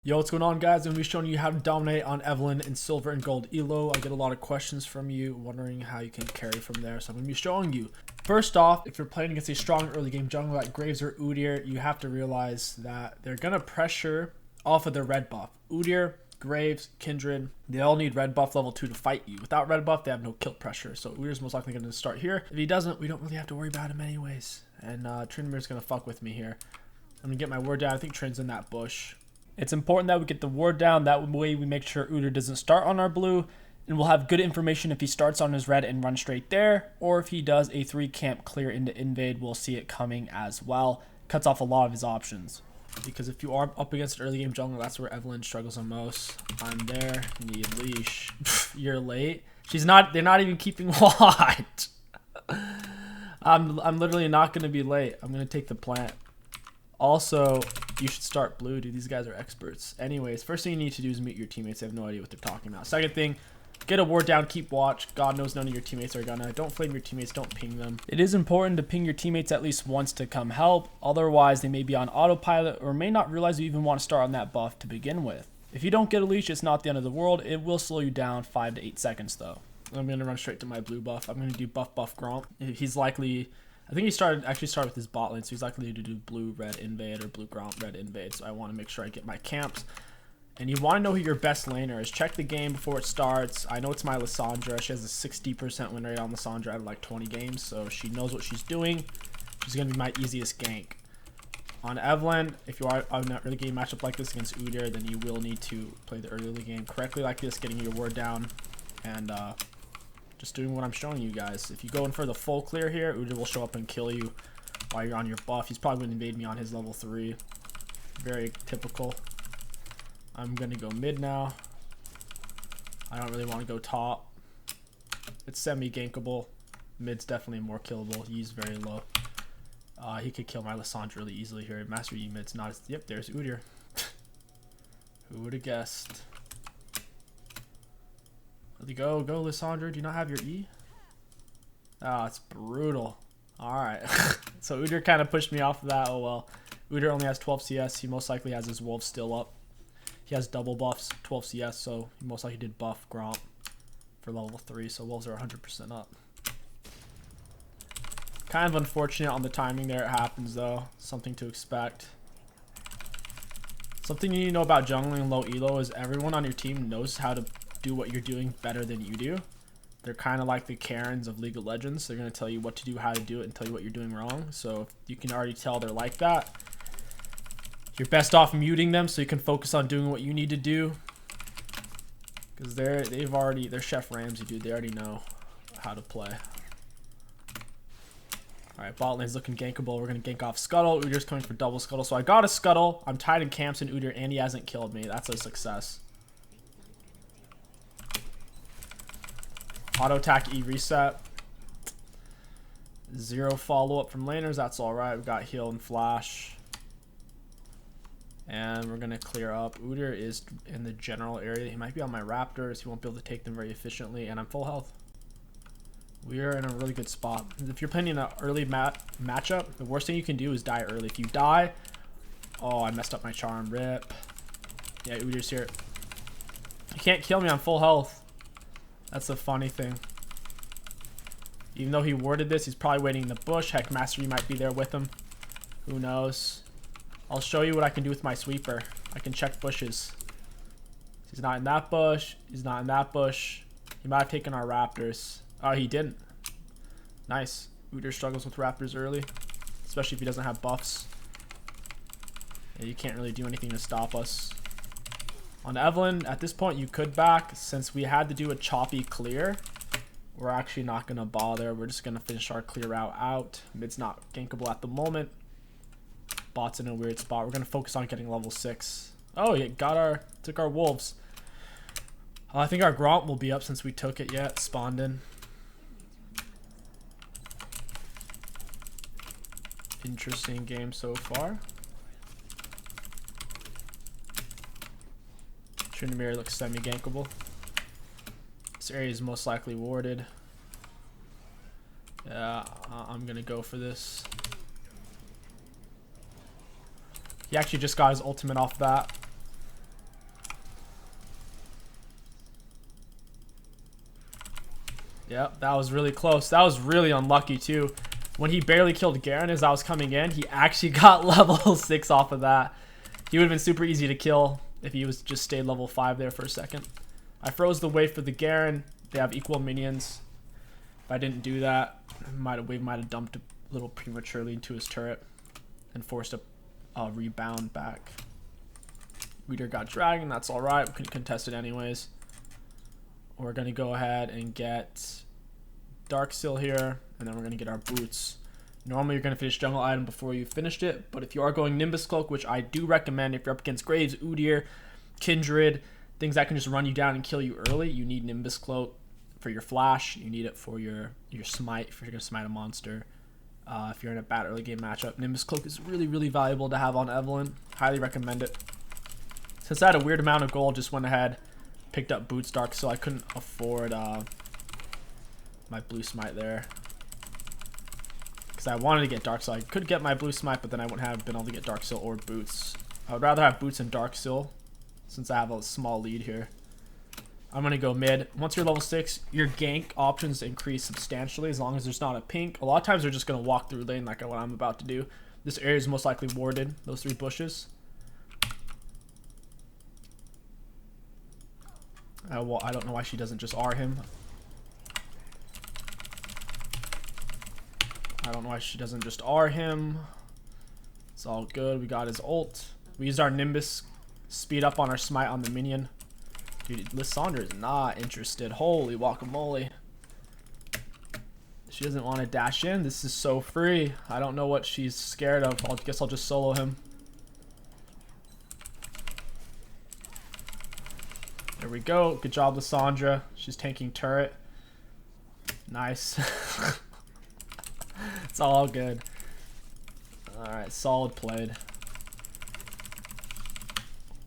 Yo, what's going on, guys? I'm going to be showing you how to dominate on Evelynn in silver and gold elo. I get a lot of questions from you wondering how you can carry from there, so I'm going to be showing you. First off, if you're playing against a strong early game jungle like Graves or 𝐒𝐻𝐿, you have to realize that they're going to pressure off of their red buff. 𝐒𝐿, Graves, Kindred, they all need red buff level 2 to fight you. Without red buff, they have no kill pressure, so 𝐒𝐿 is most likely going to start here. If he doesn't, we don't really have to worry about him anyways. And Trinimir's going to fuck with me here. I'm going to get my ward down. I think Trin's in that bush. It's important that we get the ward down. That way we make sure 𝐒𝐿 doesn't start on our blue, and we'll have good information if he starts on his red and run straight there, or if he does a 3 camp clear into invade, we'll see it coming as well. Cuts off a lot of his options. Because if you are up against an early game jungle, that's where Evelynn struggles the most. I'm there, need leash. You're late. They're not even keeping watch. I'm literally not gonna be late. I'm gonna take the plant. Also, you should start blue, dude. These guys are experts. Anyways, first thing you need to do is meet your teammates. They have no idea what they're talking about. Second thing, get a ward down, keep watch. God knows none of your teammates are gonna. Don't flame your teammates, don't ping them. It is important to ping your teammates at least once to come help. Otherwise, they may be on autopilot or may not realize you even want to start on that buff to begin with. If you don't get a leash, it's not the end of the world. It will slow you down 5 to 8 seconds though. I'm gonna run straight to my blue buff. I'm gonna do buff Gromp. He's likely, I think he actually started with his bot lane, so he's likely to do blue red invade or blue Gromp red invade. So I want to make sure I get my camps. And you want to know who your best laner is. Check the game before it starts. I know it's my Lissandra. She has a 60% win rate on Lissandra out of like 20 games, so she knows what she's doing. She's gonna be my easiest gank. On Evelynn, if you are on an early game matchup like this against 𝐒𝐿, then you will need to play the early game correctly like this, getting your ward down and just doing what I'm showing you guys. If you go in for the full clear here, 𝐒𝐿 will show up and kill you while you're on your buff. He's probably going to invade me on his level 3. Very typical. I'm going to go mid now. I don't really want to go top. It's semi-gankable. Mid's definitely more killable. He's very low. He could kill my Lissandra really easily here. Master Yi mid's not as... Yep, there's 𝐒𝐿. Who would have guessed? Go Lissandra. Do you not have your E? Oh, it's brutal. Alright. So 𝐒𝐿 kind of pushed me off of that. Oh well. 𝐒𝐿 only has 12 CS. He most likely has his wolves still up. He has double buffs, 12 CS, so he most likely did buff Gromp for level 3, so wolves are 100% up. Kind of unfortunate on the timing there. It happens though. Something to expect. Something you need to know about jungling low elo is everyone on your team knows how to do what you're doing better than you do. They're kind of like the Karens of League of Legends. They're going to tell you what to do, how to do it, and tell you what you're doing wrong. So you can already tell they're like that. You're best off muting them so you can focus on doing what you need to do. Because they're Chef Ramsay, dude. They already know how to play. Alright, bot lane's looking gankable. We're going to gank off Scuttle. 𝐒𝐿's coming for double Scuttle. So I got a Scuttle. I'm tied in camps in 𝐒𝐿, and he hasn't killed me. That's a success. Auto attack E reset. 0 follow up from laners. That's all right. We've got heal and flash. And we're going to clear up. 𝐒𝐿 is in the general area. He might be on my Raptors. He won't be able to take them very efficiently. And I'm full health. We are in a really good spot. If you're playing in an early matchup, the worst thing you can do is die early. If you die... Oh, I messed up my charm. Rip. Yeah, 𝐒𝐿's here. You can't kill me on full health. That's the funny thing. Even though he warded this, he's probably waiting in the bush. Heck, Master Yi might be there with him. Who knows? I'll show you what I can do with my sweeper. I can check bushes. He's not in that bush. He's not in that bush. He might have taken our Raptors. Oh, he didn't. Nice. 𝐒𝐿 struggles with Raptors early. Especially if he doesn't have buffs. Yeah, you can't really do anything to stop us. On Evelynn, at this point, you could back. Since we had to do a choppy clear, we're actually not going to bother. We're just going to finish our clear route out. Mid's not gankable at the moment. Bot's in a weird spot. We're going to focus on getting level 6. Oh, yeah, took our wolves. I think our Gromp will be up since we took it yet. Spawned in. Interesting game so far. Trinimir looks semi-gankable. This area is most likely warded. Yeah, I'm gonna go for this. He actually just got his ultimate off that. Yep, that was really close. That was really unlucky too. When he barely killed Garen as I was coming in, he actually got level 6 off of that. He would have been super easy to kill if he was just stayed level 5 there for a second. I froze the wave for the Garen. They have equal minions. If I didn't do that, wave might have dumped a little prematurely into his turret and forced a rebound back. Reader got dragon, that's alright. We couldn't contest it anyways. We're going to go ahead and get Darksil here, and then we're going to get our boots. Normally you're going to finish jungle item before you finished it, but if you are going Nimbus Cloak, which I do recommend if you're up against Graves, 𝐒𝐿𝐿, Kindred, things that can just run you down and kill you early, you need Nimbus Cloak for your flash. You need it for your smite if you're going to smite a monster. If you're in a bad early game matchup, Nimbus Cloak is really, really valuable to have on Evelynn. Highly recommend it. Since I had a weird amount of gold, just went ahead, picked up Boots Dark, so I couldn't afford my blue smite there. Because I wanted to get Dark Seal. I could get my blue smite, but then I wouldn't have been able to get Dark Seal or Boots. I would rather have Boots and Dark Seal, since I have a small lead here. I'm going to go mid. Once you're level 6, your gank options increase substantially as long as there's not a pink. A lot of times they're just going to walk through lane like what I'm about to do. This area is most likely warded, those 3 bushes. Well, I don't know why she doesn't just R him. I don't know why she doesn't just R him. It's all good. We got his ult. We used our Nimbus speed up on our smite on the minion. Dude, Lissandra is not interested. Holy guacamole. She doesn't want to dash in. This is so free. I don't know what she's scared of. I guess I'll just solo him. There we go. Good job, Lissandra. She's tanking turret. Nice. It's all good. Alright, solid played.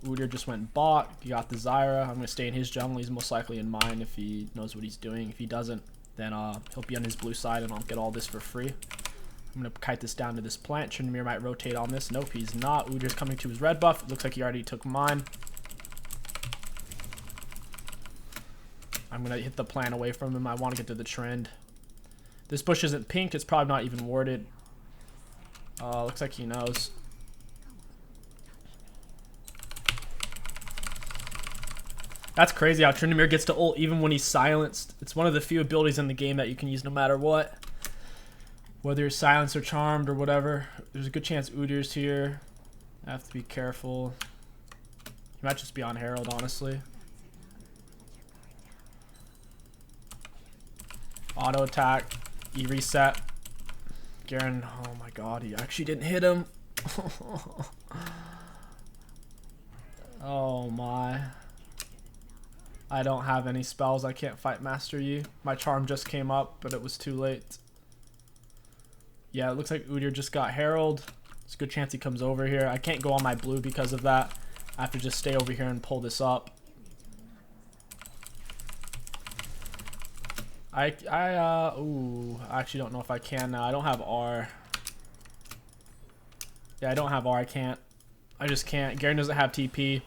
𝐒𝐿𝐿 just went bot. He got the Zyra. I'm going to stay in his jungle. He's most likely in mine if he knows what he's doing. If he doesn't, then he'll be on his blue side and I'll get all this for free. I'm going to kite this down to this plant. Tryndamere might rotate on this. Nope, he's not. 𝐒𝐿𝐿's coming to his red buff. It looks like he already took mine. I'm going to hit the plant away from him. I want to get to the trend. This bush isn't pinked. It's probably not even warded. Looks like he knows. That's crazy how Tryndamere gets to ult even when he's silenced. It's one of the few abilities in the game that you can use no matter what. Whether you're silenced or charmed or whatever. There's a good chance 𝐒𝐿𝐿's here. I have to be careful. He might just be on Herald, honestly. Auto attack. E reset. Garen, oh my god, he actually didn't hit him. Oh my. I don't have any spells. I can't fight Master Yi. My charm just came up, but it was too late. Yeah, it looks like 𝐒𝐿𝐿 just got Herald. There's a good chance he comes over here. I can't go on my blue because of that. I have to just stay over here and pull this up. I actually don't know if I can now. I don't have R. Yeah, I don't have R. I can't. I just can't. Garen doesn't have TP.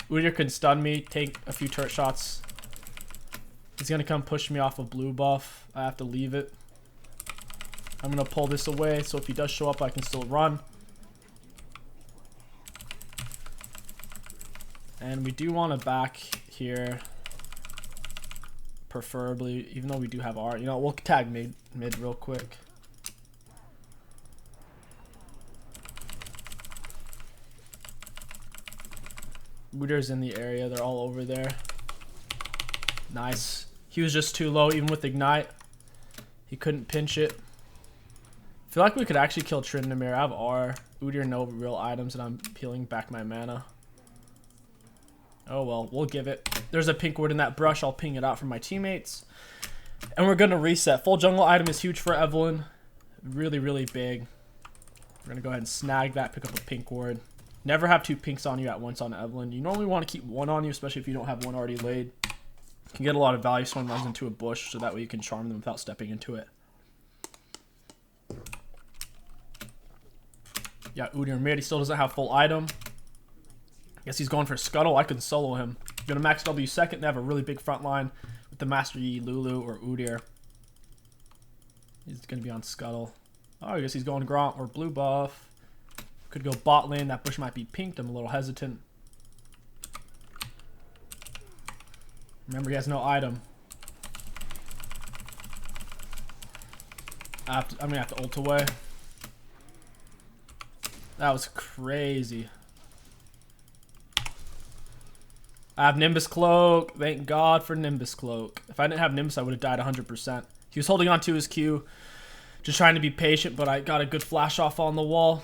𝐒𝐿𝐿 could stun me, take a few turret shots. He's going to come push me off of blue buff. I have to leave it. I'm going to pull this away, so if he does show up, I can still run. And we do want to back here. Preferably, even though we do have R. You know, we'll tag mid real quick. 𝐒𝐿𝐿's in the area. They're all over there. Nice. He was just too low, even with Ignite. He couldn't pinch it. I feel like we could actually kill Tryndamere. I have R. 𝐒𝐿𝐿 no real items, and I'm peeling back my mana. Oh well, we'll give it. There's a pink ward in that brush. I'll ping it out for my teammates. And we're going to reset. Full jungle item is huge for Evelynn. Really, really big. We're going to go ahead and snag that, pick up a pink ward. Never have 2 pinks on you at once on Evelynn. You normally want to keep 1 on you, especially if you don't have 1 already laid. You can get a lot of value if someone runs into a bush, so that way you can charm them without stepping into it. Yeah, 𝐒𝐿𝐿 mid. He still doesn't have full item. Guess he's going for Scuttle. I could solo him. Gonna max W second. They have a really big front line with the Master Yi, Lulu, or 𝐒𝐿𝐿. He's going to be on Scuttle. Oh, I guess he's going Gromp or blue buff. Could go bot lane. That bush might be pinked. I'm a little hesitant. Remember, he has no item. I'm going to have to ult away. That was crazy. I have Nimbus Cloak. Thank God for Nimbus Cloak. If I didn't have Nimbus, I would have died 100%. He was holding on to his Q. Just trying to be patient, but I got a good flash off on the wall.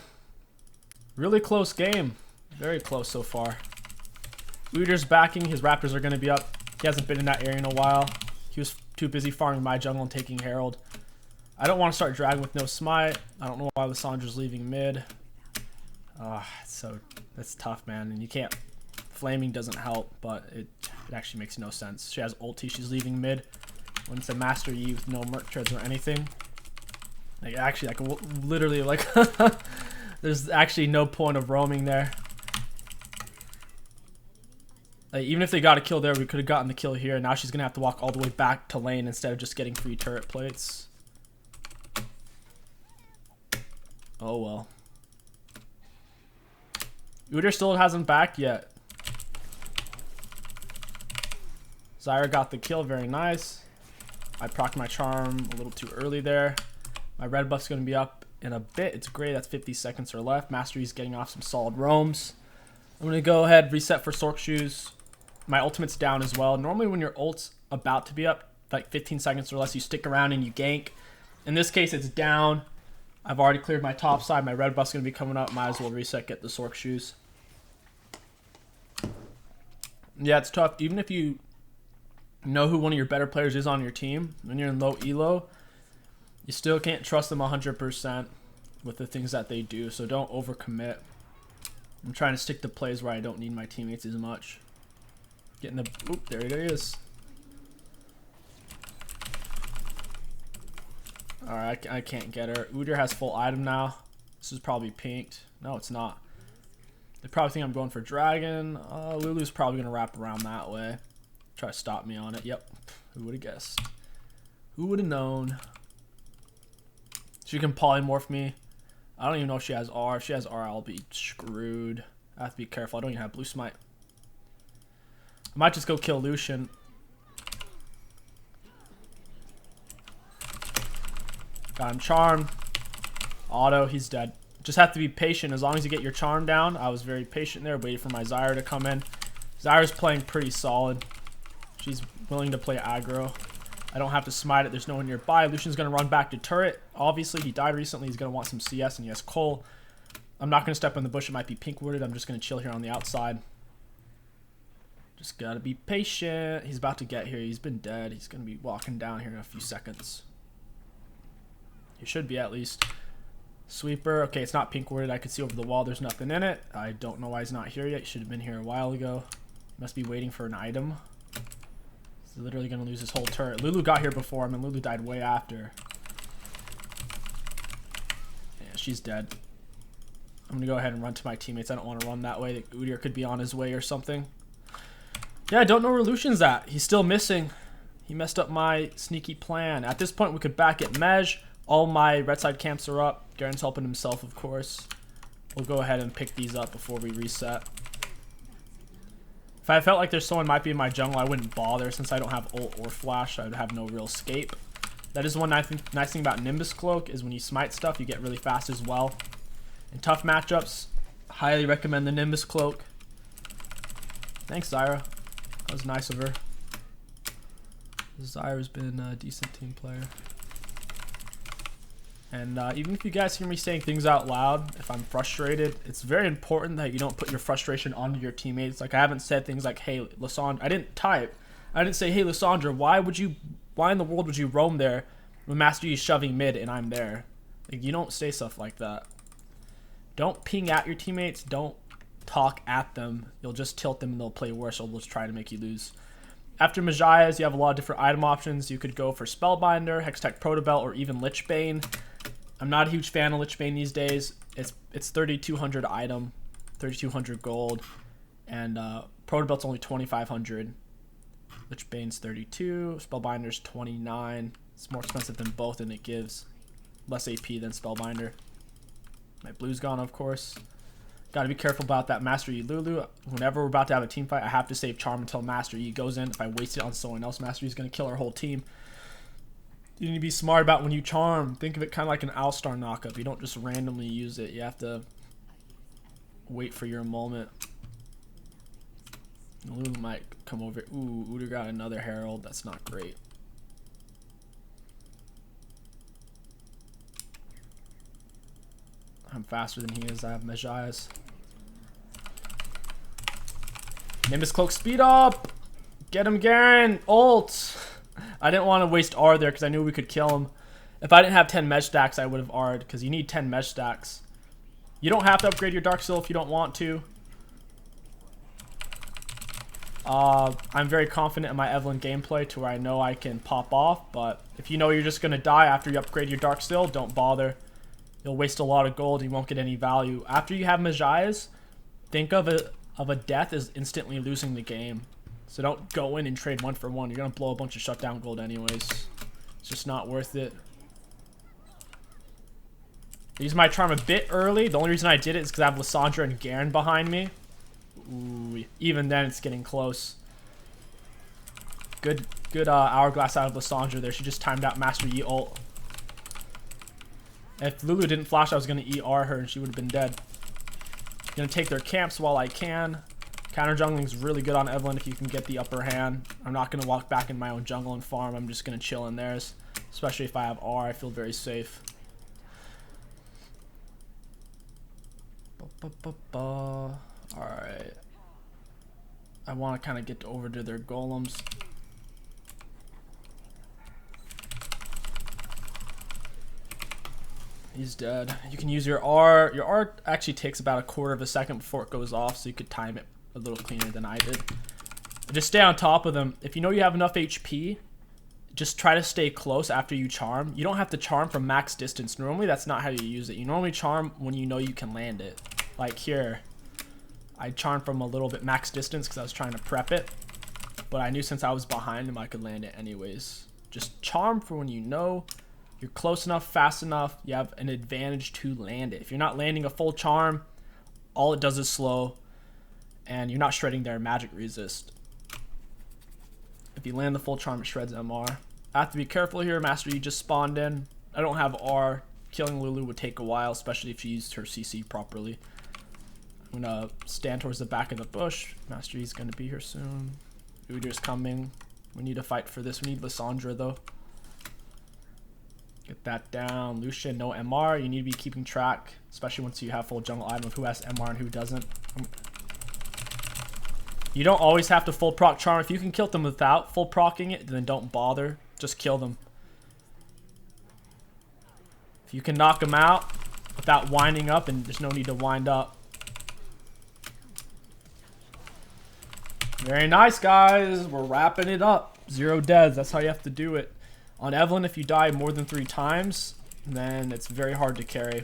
Really close game. Very close so far. 𝐒𝐿𝐿's backing. His Raptors are going to be up. He hasn't been in that area in a while. He was too busy farming my jungle and taking Herald. I don't want to start dragging with no smite. I don't know why Lissandra's leaving mid. That's tough, man. And you can't... Flaming doesn't help, but it actually makes no sense. She has ulti. She's leaving mid. When it's a Master Yi with no Merc Treads or anything. Like, actually, I can literally, like... There's actually no point of roaming there. Like, even if they got a kill there, we could have gotten the kill here. Now she's going to have to walk all the way back to lane instead of just getting free turret plates. Oh, well. 𝐒𝐿𝐿 still hasn't backed yet. Zyra got the kill. Very nice. I procced my charm a little too early there. My red buff's going to be up in a bit. It's great. That's 50 seconds or left. Master Yi's getting off some solid roams. I'm going to go ahead, reset for Sork Shoes. My ultimate's down as well. Normally when your ult's about to be up, like 15 seconds or less, you stick around and you gank. In this case, it's down. I've already cleared my top side. My red buff's going to be coming up. Might as well reset, get the Sork Shoes. Yeah, it's tough. Even if you know who one of your better players is on your team, when you're in low elo, you still can't trust them 100% with the things that they do, so don't overcommit. I'm trying to stick to plays where I don't need my teammates as much. Getting the... Oop, there it is. Alright, I can't get her. 𝐒𝐿𝐿 has full item now. This is probably pinked. No, it's not. They probably think I'm going for dragon. Lulu's probably going to wrap around that way. Try to stop me on it. Yep. Who would have guessed? Who would have known? She can polymorph me. I don't even know if she has R. If she has R, I'll be screwed. I have to be careful. I don't even have blue smite. I might just go kill Lucian. Got him charmed. Auto, he's dead. Just have to be patient. As long as you get your charm down. I was very patient there, waiting for my Zyra to come in. Zyra's playing pretty solid. She's willing to play aggro. I don't have to smite it. There's no one nearby. Lucian's going to run back to turret. Obviously, he died recently. He's going to want some CS, and he has 𝐒𝐿. I'm not going to step in the bush. It might be pink warded. I'm just going to chill here on the outside. Just got to be patient. He's about to get here. He's been dead. He's going to be walking down here in a few seconds. He should be at least. Sweeper. Okay, it's not pink warded. I could see over the wall. There's nothing in it. I don't know why he's not here yet. He should have been here a while ago. Must be waiting for an item. He's literally going to lose his whole turret. Lulu got here before him, and Lulu died way after. Yeah, she's dead. I'm going to go ahead and run to my teammates. I don't want to run that way. 𝐒𝐿𝐿 could be on his way or something. Yeah, I don't know where Lucian's at. He's still missing. He messed up my sneaky plan. At this point, we could back at Mej. All my red side camps are up. Garen's helping himself, of course. We'll go ahead and pick these up before we reset. If I felt like there's someone might be in my jungle, I wouldn't bother. Since I don't have ult or flash, I would have no real escape. That is one nice thing about Nimbus Cloak, is when you smite stuff, you get really fast as well. In tough matchups, highly recommend the Nimbus Cloak. Thanks, Zyra. That was nice of her. Zyra's been a decent team player. And even if you guys hear me saying things out loud, if I'm frustrated, it's very important that you don't put your frustration onto your teammates. Like, I haven't said things like, hey, Lissandra, I didn't say, hey, Lissandra, why in the world would you roam there when Master Yi is shoving mid and I'm there? Like, you don't say stuff like that. Don't ping at your teammates. Don't talk at them. You'll just tilt them and they'll play worse, or they'll just try to make you lose. After Majias, you have a lot of different item options. You could go for Spellbinder, Hextech Protobelt, or even Lichbane. I'm not a huge fan of Lichbane these days. It's 3,200 item, 3,200 gold, and Protobelt's only 2,500. Lichbane's 32, Spellbinder's 29. It's more expensive than both, and it gives less AP than Spellbinder. My blue's gone, of course. Got to be careful about that Master Yi Lulu. Whenever we're about to have a team fight, I have to save Charm until Master Yi goes in. If I waste it on someone else, Master Yi's going to kill our whole team. You need to be smart about when you Charm. Think of it kind of like an Owlstar knockup. You don't just randomly use it. You have to wait for your moment. Lulu might come over. Ooh, Udyr got another Herald. That's not great. I'm faster than he is. I have Mejai's. Nimbus Cloak, speed up! Get him, Garen! Ult! I didn't want to waste R there because I knew we could kill him. If I didn't have 10 Mej stacks, I would have R'd because you need 10 Mej stacks. You don't have to upgrade your Dark Seal if you don't want to. I'm very confident in my Evelynn gameplay to where I know I can pop off, but if you know you're just going to die after you upgrade your Dark Seal, don't bother. You'll waste a lot of gold. You won't get any value. After you have Mejai's, think of a death as instantly losing the game. So don't go in and trade 1 for 1. You're going to blow a bunch of shutdown gold anyways. It's just not worth it. I used my Charm a bit early. The only reason I did it is because I have Lissandra and Garen behind me. Ooh, even then it's getting close. Good Hourglass out of Lissandra there. She just timed out Master Yi ult. If Lulu didn't flash, I was going to ER her and she would have been dead. Going to take their camps while I can. Counter jungling is really good on Evelynn if you can get the upper hand. I'm not going to walk back in my own jungle and farm. I'm just going to chill in theirs. Especially if I have R, I feel very safe. Alright. I want to kind of get over to their golems. He's dead. You can use your R. Your R actually takes about 1/4 of a second before it goes off, so you could time it a little cleaner than I did. Just stay on top of them. If you know you have enough HP, just try to stay close after you charm. You don't have to charm from max distance. Normally, that's not how you use it. You normally charm when you know you can land it. Like here, I charmed from a little bit max distance because I was trying to prep it. But I knew since I was behind him, I could land it anyways. Just charm for when you know you're close enough, fast enough, you have an advantage to land it. If you're not landing a full charm, all it does is slow, and you're not shredding their magic resist. If you land the full charm, it shreds MR. I have to be careful here. Master Yi just spawned in. I don't have R. Killing Lulu would take a while, especially if she used her CC properly. I'm going to stand towards the back of the bush. Master Yi's going to be here soon. Udyr's coming. We need to fight for this. We need Lissandra, though. Get that down. Lucian, no MR. You need to be keeping track, especially once you have full jungle item of who has MR and who doesn't. You don't always have to full proc charm. If you can kill them without full procking it, then don't bother. Just kill them. If you can knock them out without winding up, and there's no need to wind up. Very nice, guys. We're wrapping it up. 0 deaths. That's how you have to do it. On Evelynn, if you die more than 3 times, then it's very hard to carry.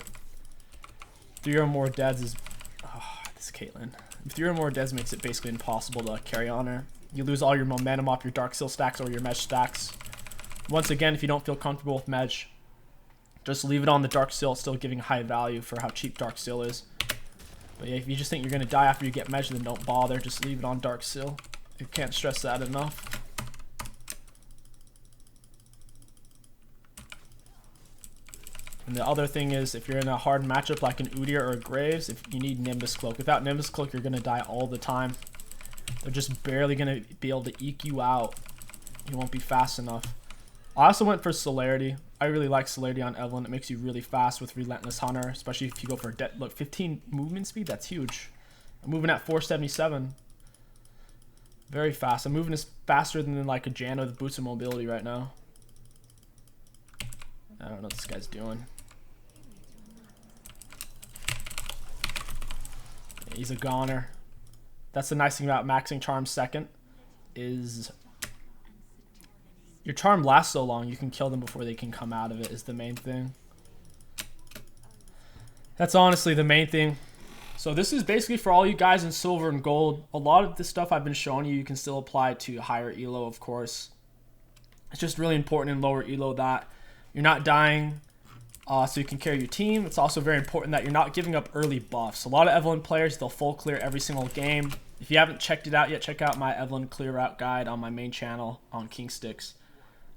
3 or more deaths is... Oh, this Caitlyn. 3 or more deaths makes it basically impossible to carry on her. You lose all your momentum off your Dark Seal stacks or your Mej stacks. Once again, if you don't feel comfortable with Mej, just leave it on the Dark Seal. It's still giving high value for how cheap Dark Seal is. But yeah, if you just think you're going to die after you get Mej, then don't bother. Just leave it on Dark Seal. You can't stress that enough. And the other thing is, if you're in a hard matchup like an Udyr or a Graves, if you need Nimbus Cloak. Without Nimbus Cloak, you're going to die all the time. They're just barely going to be able to eke you out. You won't be fast enough. I also went for Celerity. I really like Celerity on Evelynn. It makes you really fast with Relentless Hunter, especially if you go for look, 15 movement speed. That's huge. I'm moving at 477. Very fast. I'm moving as faster than like a Jano with boots of mobility right now. I don't know what this guy's doing. Yeah, he's a goner. That's the nice thing about maxing Charm second, is your Charm lasts so long, you can kill them before they can come out of it, is the main thing. That's honestly the main thing. So this is basically for all you guys in silver and gold. A lot of the stuff I've been showing you, you can still apply to higher elo, of course. It's just really important in lower elo that you're not dying so you can carry your team. It's also very important that you're not giving up early buffs. A lot of Evelynn players, they'll full clear every single game. If you haven't checked it out yet, check out my Evelynn clear route guide on my main channel on KingStix.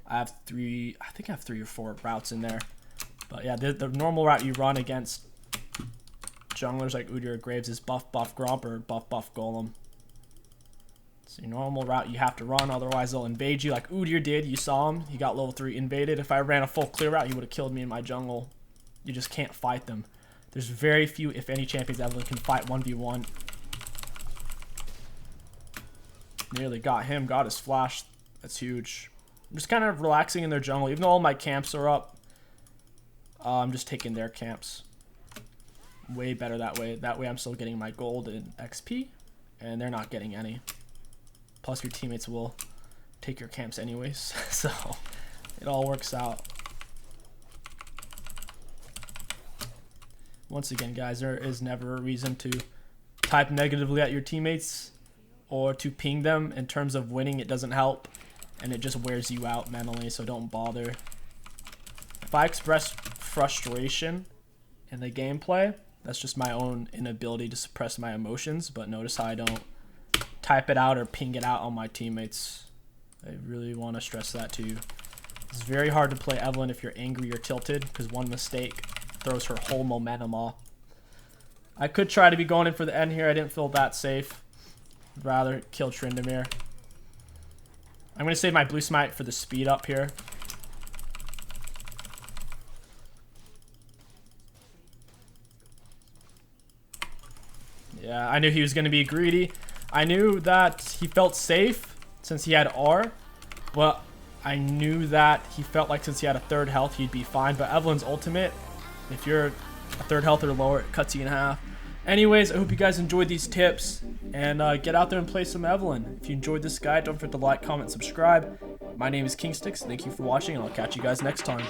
I think I have 3 or 4 routes in there. But yeah, the normal route you run against junglers like Udyr or Graves is buff Gromp or buff Golem. It's your normal route you have to run, otherwise they'll invade you like Udyr did. You saw him, he got level 3 invaded. If I ran a full clear route, he would have killed me in my jungle. You just can't fight them. There's very few, if any, champions Evelynn can fight 1v1. Nearly got him, got his flash. That's huge. I'm just kind of relaxing in their jungle. Even though all my camps are up, I'm just taking their camps. Way better that way. That way I'm still getting my gold and XP, and they're not getting any. Plus your teammates will take your camps anyways, so it all works out. Once again, guys, there is never a reason to type negatively at your teammates or to ping them. In terms of winning, it doesn't help, and it just wears you out mentally, so don't bother. If I express frustration in the gameplay, that's just my own inability to suppress my emotions, but notice how I don't type it out or ping it out on my teammates. I really want to stress that to you. It's very hard to play Evelynn if you're angry or tilted, because one mistake throws her whole momentum off. I could try to be going in for the end here. I didn't feel that safe. I'd rather kill Tryndamere. I'm going to save my blue smite for the speed up here. Yeah, I knew he was going to be greedy. I knew that he felt safe since he had R, but I knew that he felt like since he had a 3rd health, he'd be fine. But Evelynn's ultimate, if you're a 3rd health or lower, it cuts you in half. Anyways, I hope you guys enjoyed these tips, and get out there and play some Evelynn. If you enjoyed this guide, don't forget to like, comment, subscribe. My name is KingStix. Thank you for watching, and I'll catch you guys next time.